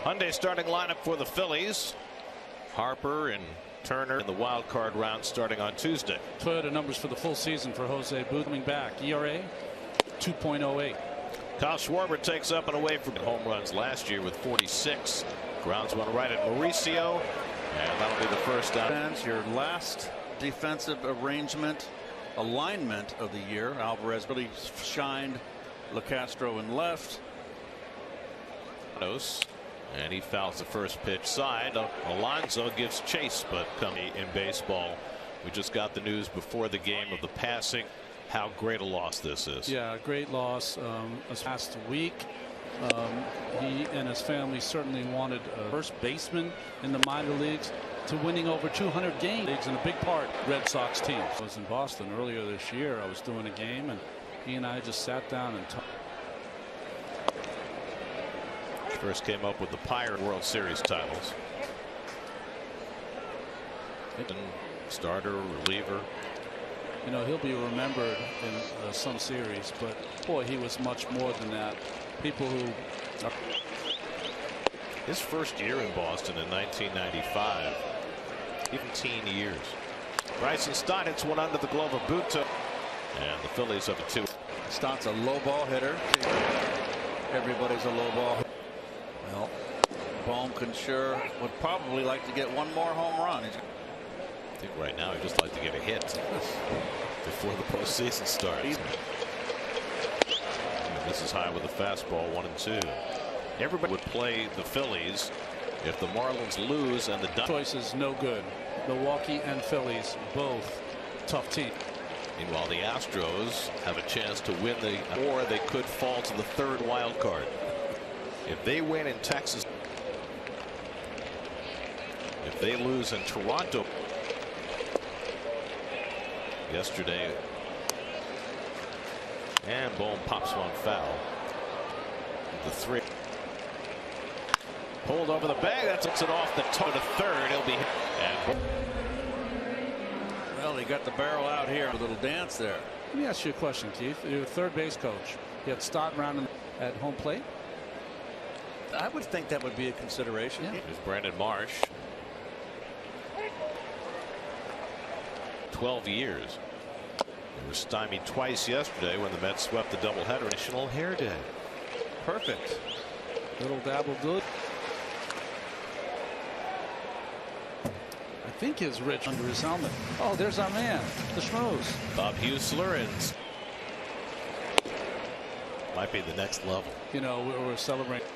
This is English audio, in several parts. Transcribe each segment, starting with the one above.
Hyundai starting lineup for the Phillies. Harper and Turner in the wild card round starting on Tuesday. Toyota numbers for the full season for Jose Booth coming back. ERA 2.08. Kyle Schwarber takes up and away from home runs last year with 46. Grounds one right at Mauricio, and that'll be the first out. Your last defensive alignment of the year. Alvarez really shined. LeCastro in left. And he fouls the first pitch side. Alonso gives chase, but in baseball, we just got the news before the game of the passing. How great a loss this is. Yeah, great loss. This past week, he and his family certainly wanted a first baseman in the minor leagues to winning over 200 games, and a big part Red Sox team. I was in Boston earlier this year. I was doing a game, and he and I just sat down and talked. First came up with the Pirate World Series titles. Starter, reliever. You know, he'll be remembered in some series, but boy, he was much more than that. People who. His first year in Boston in 1995. 17 years. Bryson Stott hits one under the glove of Buto. And the Phillies have a 2. Stott's a low ball hitter. Everybody's a low ball hitter. Well, Bohm would probably like to get one more home run. I think right now he'd just like to get a hit before the postseason starts. This is high with a fastball, 1-2. Everybody would play the Phillies if the Marlins lose and the choice is no good. Milwaukee and Phillies, both tough team. Meanwhile, the Astros have a chance to win or they could fall to the third wild card. If they win in Texas, if they lose in Toronto yesterday, and Bohm pops one foul. The 3 pulled over the bag. That takes it off the toe to third. He'll be hit. Well, he got the barrel out here. A little dance there. Let me ask you a question, Keith. You're a third base coach. You had Stott round at home plate. I would think that would be a consideration. Yeah. Here's Brandon Marsh. 12 years. They were stymied twice yesterday when the Mets swept the doubleheader. National Hair Day. Perfect. Little dabble good. I think his Rich under his helmet. Oh, there's our man, the Schmoes. Bob Husler, and might be the next level. You know, we're celebrating.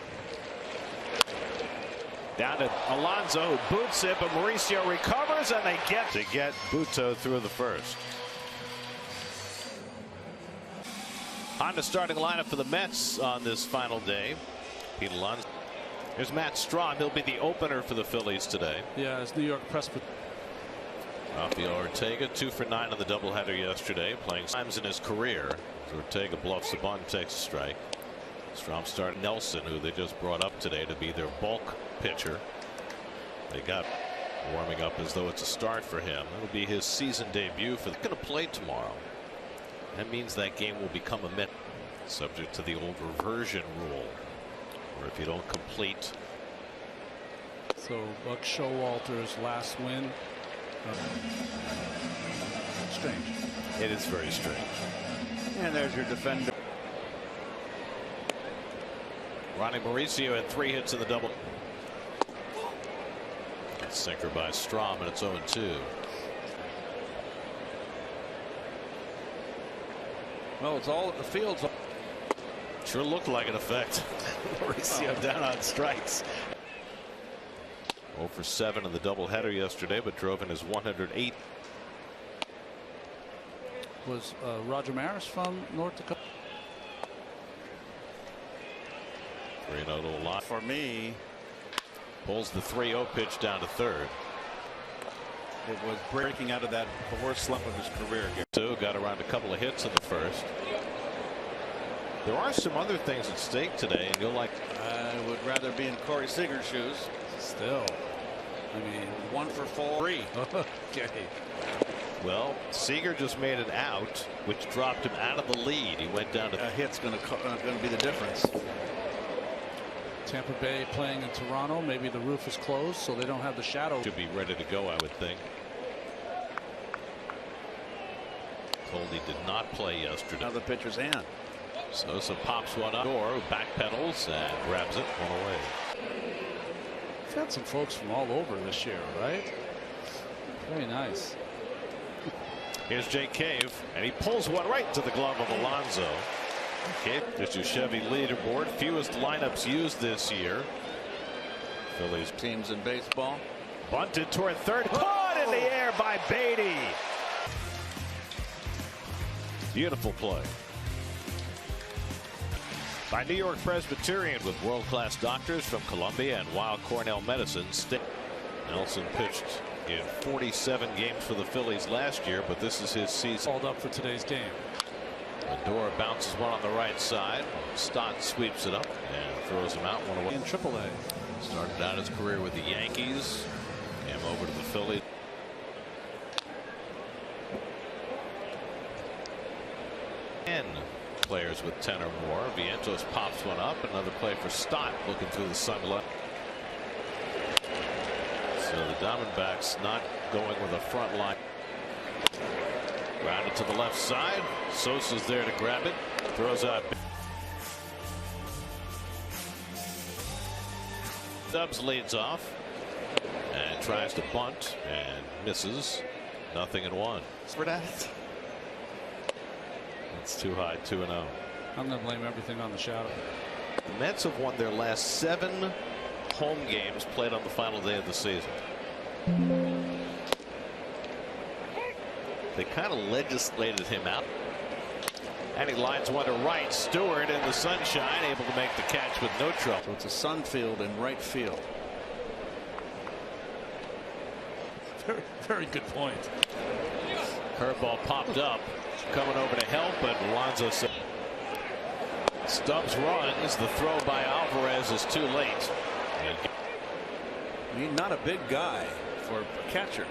Down to Alonso, who boots it, but Mauricio recovers, and they get Buto through the first. On the starting lineup for the Mets on this final day. Pete Alonso. There's Matt Strahm. He'll be the opener for the Phillies today. Yeah, it's New York press. Rafael Ortega 2 for 9 on the doubleheader yesterday, playing times in his career. So Ortega bluffs the bunt, takes a strike. Strahm started Nelson, who they just brought up today to be their bulk pitcher. They got warming up as though it's a start for him. It'll be his season debut. They're going to play tomorrow. That means that game will become a minute, subject to the old reversion rule, where if you don't complete. So Buck Showalter's last win. Strange. It is very strange. And there's your defender. Ronnie Mauricio had 3 hits in the double. Sinker by Strahm, and it's 0-2. Well, it's all at the fields. Sure looked like an effect. Mauricio down on strikes. 0 for 7 in the doubleheader yesterday, but drove in his 108. Was Roger Maris from North Dakota? 3-0 line. For me, pulls the 3-0 pitch down to third. It was breaking out of that worst slump of his career. So got around a couple of hits in the first. There are some other things at stake today, and you'll like. I would rather be in Corey Seager's shoes. Still, I mean, 1 for 4. 3. Okay. Well, Seager just made it out, which dropped him out of the lead. He went down to. A hit's going to be the difference. Tampa Bay playing in Toronto. Maybe the roof is closed, so they don't have the shadow. Should be ready to go, I would think. Goldie did not play yesterday. Now the pitcher's hand. Sosa pops one up, or backpedals and grabs it, one away. We've had some folks from all over this year, right? Very nice. Here's Jay Cave, and he pulls one right to the glove of Alonso. Okay, there's your Chevy leaderboard. Fewest lineups used this year. Phillies Teams in baseball. bunted toward third, caught in the air by Beatty. Beautiful play by New York Presbyterian with world-class doctors from Columbia and Weill Cornell Medicine. Nelson pitched in 47 games for the Phillies last year, but this is his season. Called up for today's game. Lindor bounces one on the right side. Stott sweeps it up and throws him out, one away. In AAA. Started out his career with the Yankees. Came over to the Phillies. Players with 10 or more. Vientos pops one up. Another play for Stott, looking through the sunlight. So the Diamondbacks not going with a front line. Grounded to the left side. Sosa's there to grab it. Throws out. Stubbs leads off and tries to bunt and misses. 0-1. It's too high, 2-0. I'm going to blame everything on the shadow. The Mets have won their last 7 home games played on the final day of the season. They kind of legislated him out. And he lines one to right. Stewart in the sunshine, able to make the catch with no trouble. So it's a sun field in right field. Very, very good point. Curveball popped up. Coming over to help, but Alonso said. Stubbs runs. The throw by Alvarez is too late. He's not a big guy for a catcher.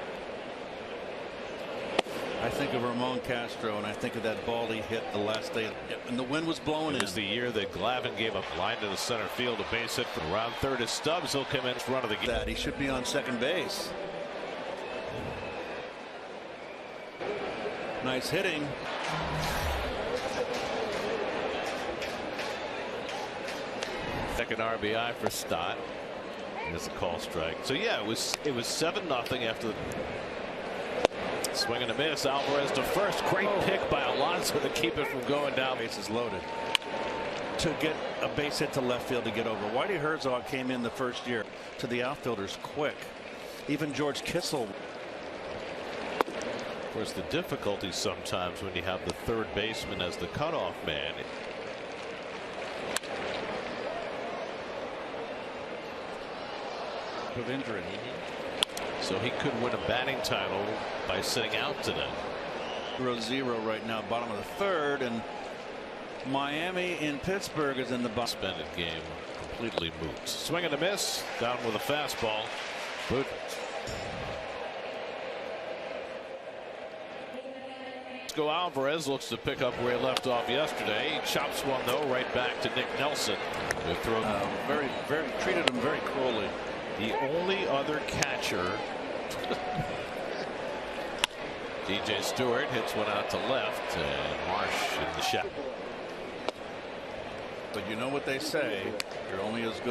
I think of Ramon Castro, and I think of that ball he hit the last day, and the wind was blowing in. It was the year that Glavine gave up line to the center field, a base hit from around third. Is Stubbs. He'll come in front of the game. That he should be on second base. Nice hitting. Second RBI for Stott. There's a call strike. So yeah, it was 7-0 after the swing and a miss. Alvarez to first. Great pick by Alonso to keep it from going down. Bases loaded. To get a base hit to left field to get over. Whitey Herzog came in the first year to the outfielders quick. Even George Kissel. Of course, the difficulty sometimes when you have the third baseman as the cutoff man. Of injury. Mm-hmm. So he could win a batting title by sitting out today. 0-0 right now, bottom of the third, and Miami in Pittsburgh is in the bottom. Suspended game completely moot. Swing and a miss. Down with a fastball. Boot. Go Alvarez looks to pick up where he left off yesterday. He chops one though right back to Nick Nelson. Very treated him very cruelly. The only other catcher. DJ Stewart hits one out to left, and Marsh in the shot. But you know what they say, you're only as good